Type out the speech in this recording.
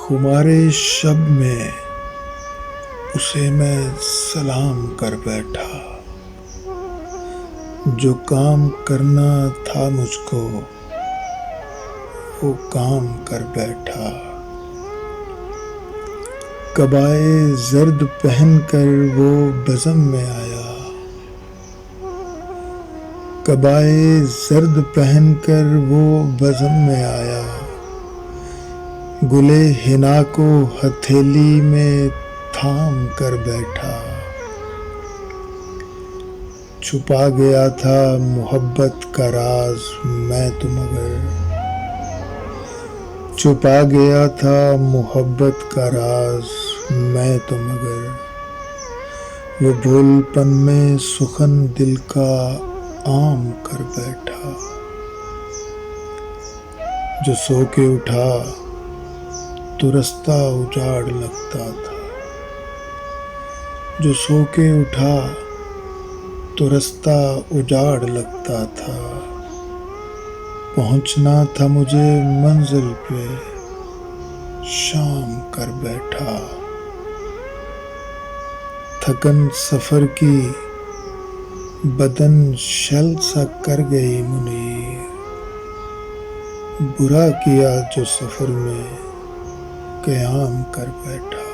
خمارِ شب میں اسے میں سلام کر بیٹھا، جو کام کرنا تھا مجھ کو وہ کام کر بیٹھا۔ قبائے زرد پہن کر وہ بزم میں آیا، قبائے زرد پہن کر وہ بزم میں آیا، گلِ حنا کو ہتھیلی میں تھام کر بیٹھا۔ چھپا گیا تھا محبت کا راز میں تو مگر، چھپا گیا تھا محبت کا راز میں تو مگر، وہ بھول پن میں سخن دل کا عام کر بیٹھا۔ جو سو کے اٹھا تو رستہ اجاڑ لگتا تھا، جو سو کے اٹھا تو رستہ اجاڑ لگتا تھا، پہنچنا تھا مجھے منزل پہ شام کر بیٹھا۔ تھکن سفر کی بدن شل سا کر گئی منیر، برا کیا جو سفر میں قیام کر بیٹھا۔